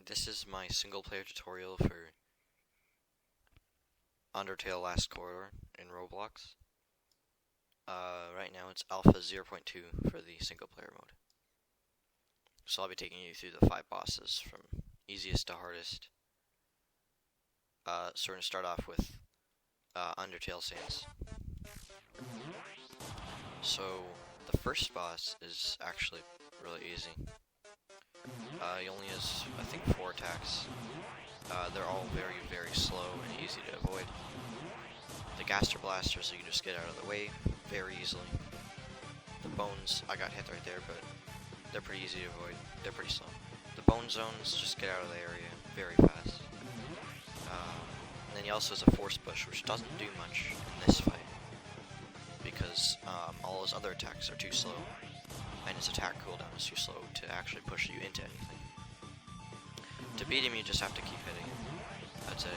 This is my single player tutorial for Undertale Last Corridor in Roblox. Right now it's Alpha 0.2 for the single player mode. So I'll be taking you through the 5 bosses from easiest to hardest. So we're going to start off with Undertale Sands. So the first boss is actually really easy. He only has, I think, 4 attacks. They're all very, very slow and easy to avoid. The Gaster Blasters, so you can just get out of the way very easily. The Bones, I got hit right there, but they're pretty easy to avoid. They're pretty slow. The Bone Zones, just get out of the area very fast. And then he also has a Force Push, which doesn't do much in this fight, because all his other attacks are too slow, and his attack cooldown is too slow to actually push you into anything. To beat him, you just have to keep hitting him. That's it.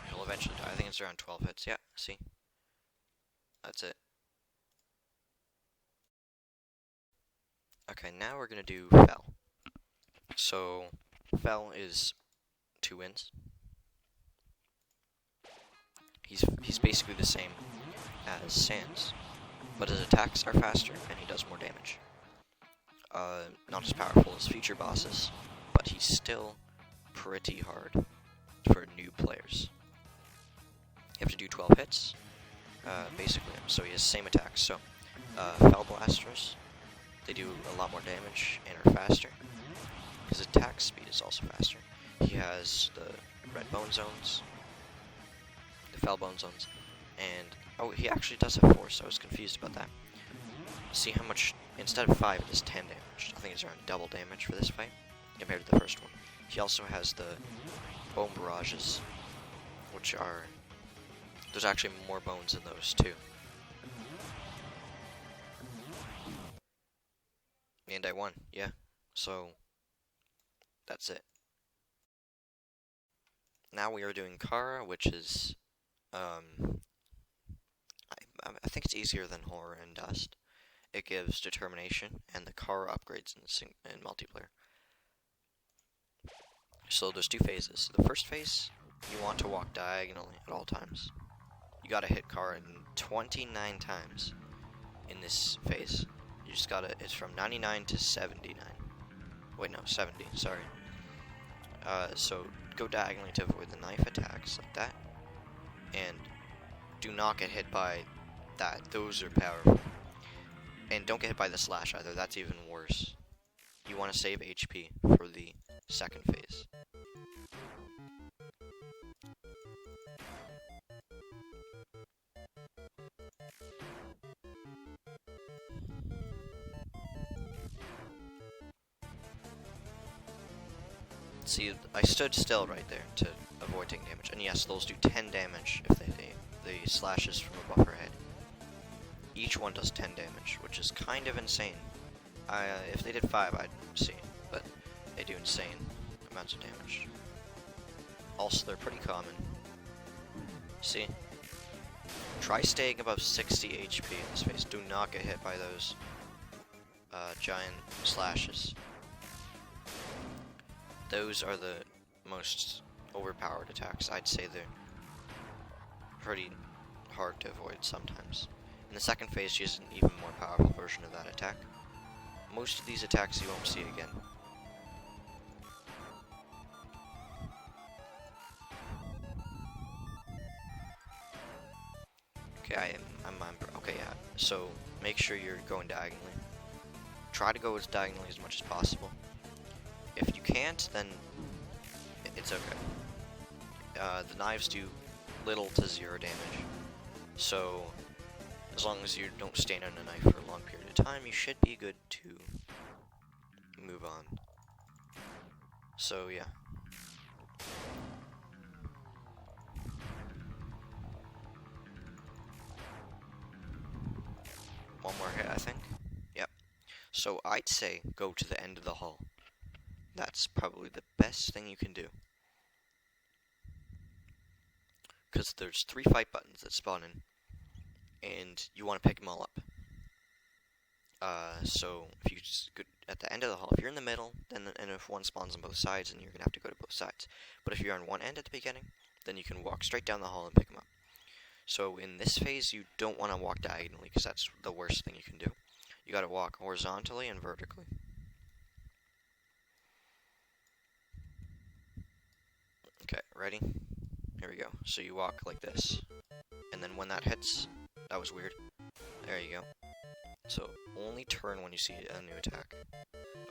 He'll eventually die. I think it's around 12 hits. Yeah, see? That's it. Okay, now we're gonna do Fell. So, Fell is 2 wins. He's basically the same as Sans, but his attacks are faster and he does more damage. Not as powerful as future bosses, but he's still pretty hard for new players. You have to do 12 hits, basically, so he has the same attacks. So, Fell Blasters, they do a lot more damage and are faster. His attack speed is also faster. He has the Red Bone Zones, the Fell Bone Zones, and, oh, he actually does have Force, I was confused about that. See how much, instead of 5, it does 10 damage. I think it's around double damage for this fight, compared to the first one. He also has the Bone Barrages, which are, there's actually more bones in those too. And I won, yeah. So, that's it. Now we are doing Cara, which is, I think it's easier than Horror and Dust. It gives Determination, and the Cara upgrades in multiplayer. So there's 2 phases. The first phase, you want to walk diagonally at all times. You gotta hit Cara 29 times in this phase. You just gotta, it's from 99 to 79. Wait, no, 70, sorry. So go diagonally to avoid the knife attacks like that. And do not get hit by that. Those are powerful. And don't get hit by the slash either. That's even worse. You want to save HP for the second phase. See, I stood still right there to avoid taking damage. And yes, those do 10 damage if the slashes from above her head. Each one does 10 damage, which is kind of insane. If they did 5, I'd see, but they do insane amounts of damage. Also, they're pretty common. See? Try staying above 60 HP in this phase. Do not get hit by those giant slashes. Those are the most overpowered attacks. I'd say they're pretty hard to avoid sometimes. In the second phase, she has an even more powerful version of that attack. Most of these attacks you won't see again. Okay, okay, yeah. So, make sure you're going diagonally. Try to go as diagonally as much as possible. If you can't, then it's okay. The knives do little to 0 damage. So, as long as you don't stand on a knife for a long period of time, you should be good to move on. So, yeah. One more hit, I think. Yep. So, I'd say go to the end of the hall. That's probably the best thing you can do. Because there's 3 fight buttons that spawn in, and you want to pick them all up. So if you just go at the end of the hall, if you're in the middle, then in a if one spawns on both sides, then you're going to have to go to both sides. But if you're on one end at the beginning, then you can walk straight down the hall and pick them up. So in this phase, you don't want to walk diagonally, because that's the worst thing you can do. You got to walk horizontally and vertically. Okay, ready? Here we go. So you walk like this, and then when that hits, that was weird. There you go. So only turn when you see a new attack.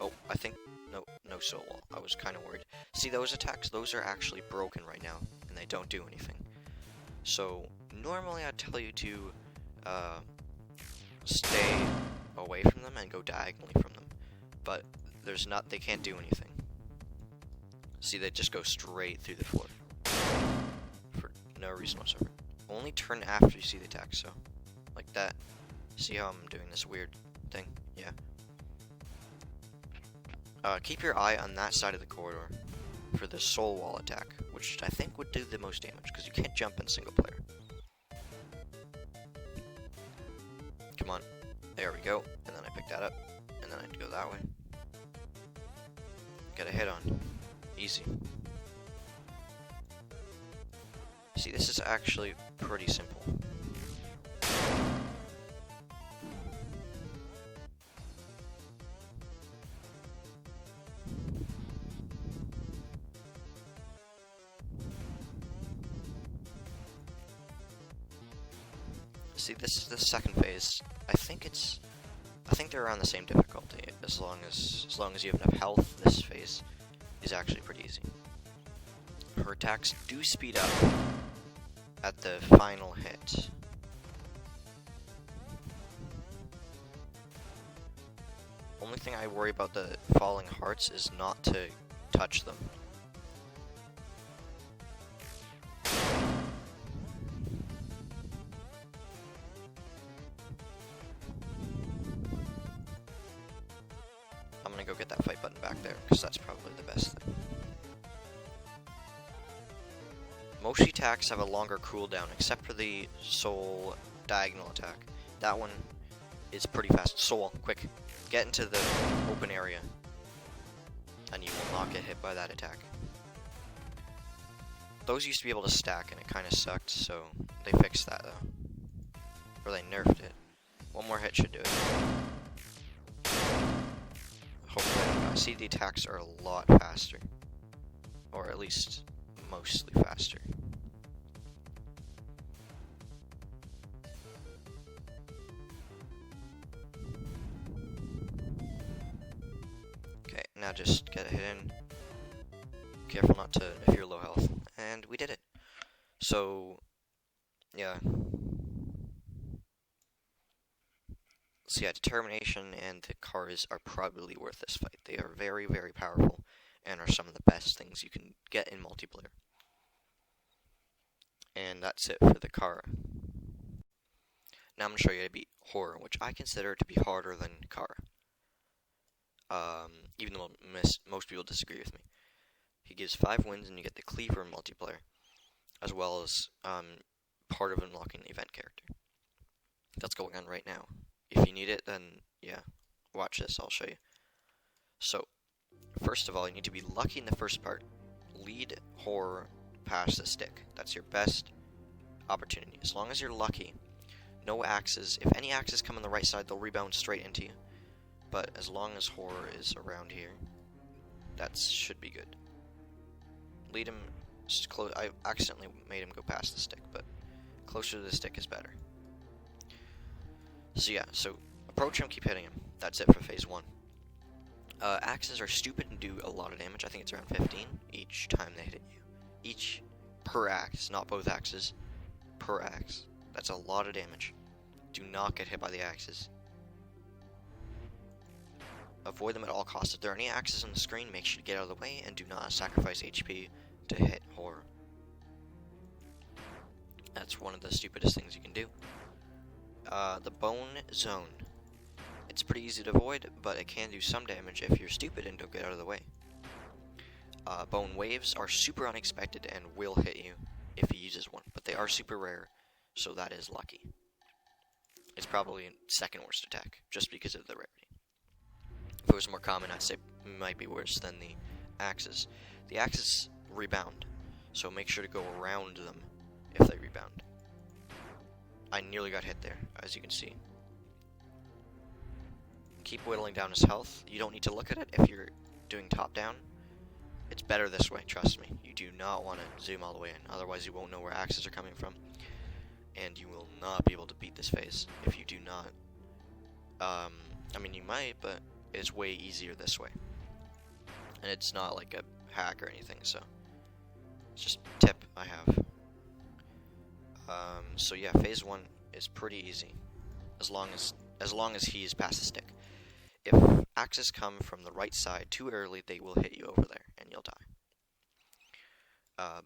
Oh, I think no soul wall. I was kind of worried. See those attacks? Those are actually broken right now, and they don't do anything. So normally I'd tell you to stay away from them and go diagonally from them, but they can't do anything. See, they just go straight through the floor for no reason whatsoever. Only turn after you see the attack, so like that. See how I'm doing this weird thing? Yeah. Keep your eye on that side of the corridor for the soul wall attack, which I think would do the most damage, because you can't jump in single player. Come on. There we go. And then I pick that up, and then I'd go that way. Get a hit on. Easy. See, this is actually pretty simple. See, this is the second phase. I think they're around the same difficulty. As long as you have enough health, this phase is actually pretty easy. Her attacks do speed up at the final hit. Only thing I worry about the falling hearts is not to touch them. I'm gonna go get that fight button back there, because that's probably the best thing. Most attacks have a longer cooldown, except for the soul diagonal attack. That one is pretty fast. Soul, quick. Get into the open area, and you will not get hit by that attack. Those used to be able to stack, and it kind of sucked, so they fixed that, though. Or they nerfed it. One more hit should do it. Hopefully I don't die. See, the attacks are a lot faster. Or at least, mostly faster. Okay, now just get a hit in. Careful not to, if you're low health. And we did it. So, yeah. So yeah, determination and the cars are probably worth this fight. They are very, very powerful, and are some of the best things you can get in multiplayer. And that's it for the Cara. Now I'm going to show you how to beat Horror, which I consider to be harder than Cara. Even though most people disagree with me. He gives 5 wins, and you get the Cleaver in multiplayer, as well as part of unlocking the event character. That's going on right now. If you need it, then yeah, watch this, I'll show you. So, first of all, you need to be lucky in the first part. Lead Horror past the stick. That's your best opportunity. As long as you're lucky, no axes. If any axes come on the right side, they'll rebound straight into you. But as long as Horror is around here, that should be good. Lead him close. I accidentally made him go past the stick, but closer to the stick is better. So yeah, so approach him, keep hitting him. That's it for phase 1. Axes are stupid and do a lot of damage. I think it's around 15 each time they hit you. Each per axe, not both axes. Per axe. That's a lot of damage. Do not get hit by the axes. Avoid them at all costs. If there are any axes on the screen, make sure to get out of the way and do not sacrifice HP to hit Horror. That's one of the stupidest things you can do. The Bone Zone. It's pretty easy to avoid, but it can do some damage if you're stupid and don't get out of the way. Bone Waves are super unexpected and will hit you if he uses one, but they are super rare, so that is lucky. It's probably second worst attack, just because of the rarity. If it was more common, I'd say might be worse than the axes. The axes rebound, so make sure to go around them if they rebound. I nearly got hit there, as you can see. Keep whittling down his health. You don't need to look at it if you're doing top down. It's better this way, trust me. You do not want to zoom all the way in, otherwise you won't know where axes are coming from. And you will not be able to beat this phase if you do not. I mean, you might, but it's way easier this way. And it's not like a hack or anything, so it's just a tip I have. So yeah, phase 1 is pretty easy, as long as he's past the stick. If axes come from the right side too early, they will hit you over there, and you'll die.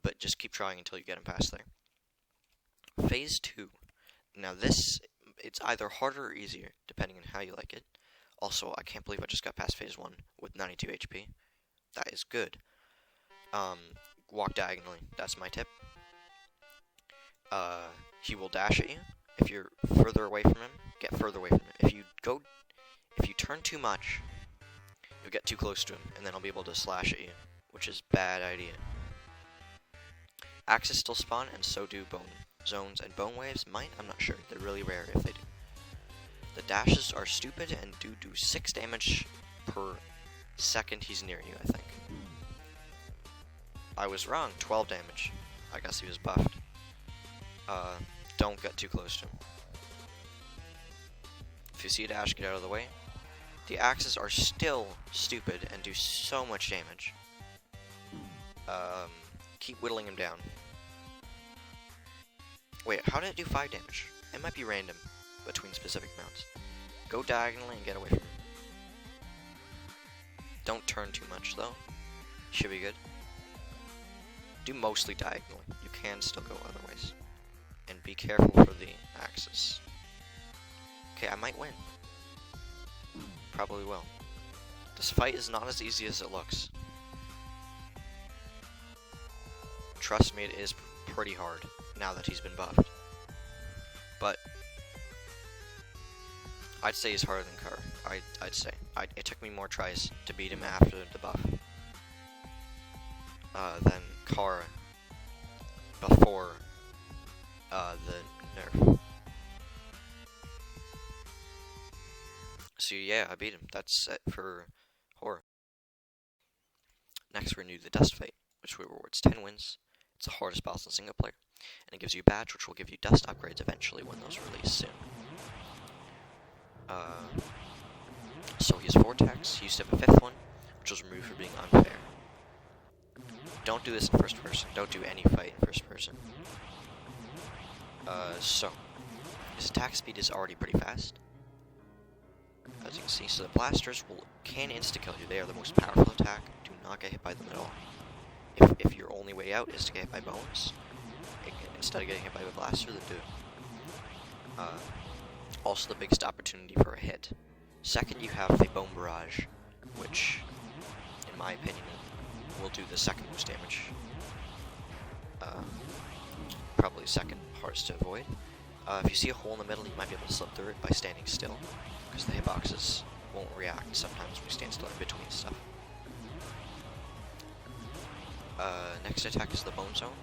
But just keep trying until you get him past there. Phase 2. Now this, it's either harder or easier, depending on how you like it. Also, I can't believe I just got past phase 1 with 92 HP. That is good. Walk diagonally. That's my tip. He will dash at you. If you're further away from him, get further away from him. If you turn too much, you'll get too close to him, and then he'll be able to slash at you, which is bad idea. Axes still spawn, and so do bone zones, and bone waves might. I'm not sure. They're really rare if they do. The dashes are stupid and do 6 damage per second he's near you, I think. I was wrong, 12 damage. I guess he was buffed. Don't get too close to him. If you see a dash, get out of the way. The axes are still stupid and do so much damage. Keep whittling him down. Wait, how did it do 5 damage? It might be random between specific mounts. Go diagonally and get away from him. Don't turn too much though. Should be good. Do mostly diagonally. You can still go other ways. And be careful for the axes. Okay, I might win. Probably will. This fight is not as easy as it looks. Trust me, it is pretty hard now that he's been buffed. But I'd say he's harder than Cara. I'd say. It took me more tries to beat him after the buff than Cara before the nerf. So yeah, I beat him. That's it for horror. Next we're going to do the dust fight, which rewards 10 wins. It's the hardest boss in single player, and it gives you a badge which will give you dust upgrades eventually when those release soon. So he has 4 attacks. He used to have a 5th one, which was removed for being unfair. Don't do this in first person. Don't do any fight in first person. So his attack speed is already pretty fast, as you can see. So the blasters can insta-kill you. They are the most powerful attack. Do not get hit by them at all. If your only way out is to get hit by bones, instead of getting hit by a blaster, then do it. Also the biggest opportunity for a hit. Second, you have the bone barrage, which, in my opinion, will do the second most damage. Probably second hardest to avoid. If you see a hole in the middle, you might be able to slip through it by standing still, because the hitboxes won't react sometimes when you stand still in between stuff. Next attack is the bone zone,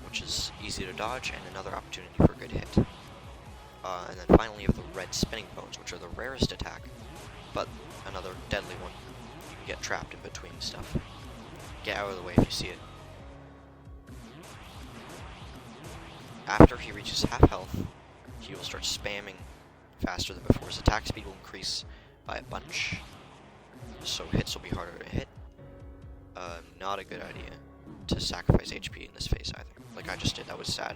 which is easy to dodge and another opportunity for a good hit. And then finally you have the red spinning bones, which are the rarest attack, but another deadly one. You can get trapped in between stuff. Get out of the way if you see it. After he reaches half health, he will start spamming faster than before. His attack speed will increase by a bunch, so hits will be harder to hit. Not a good idea to sacrifice HP in this phase either. Like I just did, that was sad.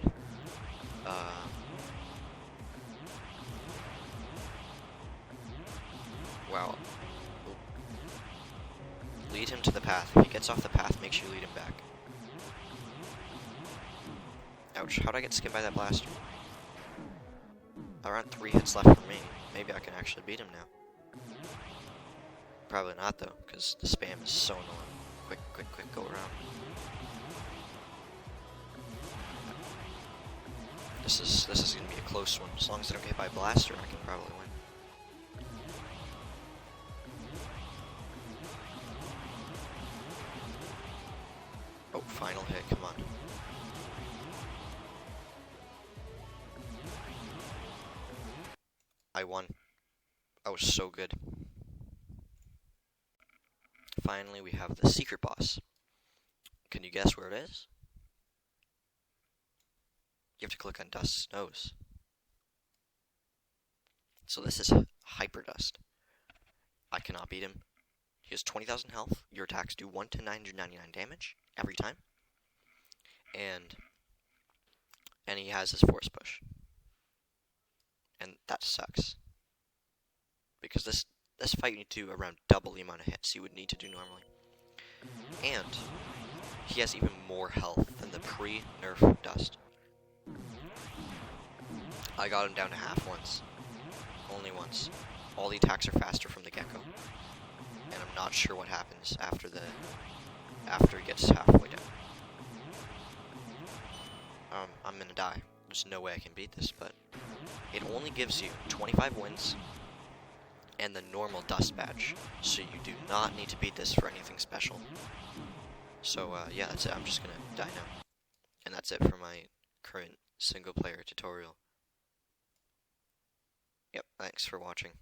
Wow. Lead him to the path. If he gets off the path, make sure you lead him back. Ouch, how'd I get skipped by that blaster? Around 3 hits left for me. Maybe I can actually beat him now. Probably not though, because the spam is so annoying. Quick, quick, quick, go around. This is gonna be a close one. As long as I don't get hit by a blaster, I can probably win. final hit, come on. I won. I was so good. Finally, we have the secret boss. Can you guess where it is? You have to click on Dust's nose. So this is Hyper Dust. I cannot beat him. He has 20,000 health. Your attacks do 1 to 999 damage every time. And he has his force push. And that sucks. Because this fight you need to do around double the amount of hits you would need to do normally. And he has even more health than the pre-nerf Dust. I got him down to half once. Only once. All the attacks are faster from the get-go. And I'm not sure what happens after he gets halfway down. I'm gonna die. There's no way I can beat this, but it only gives you 25 wins and the normal Dust badge, so you do not need to beat this for anything special. So yeah, that's it. I'm just gonna die now. And that's it for my current single player tutorial. Yep, thanks for watching.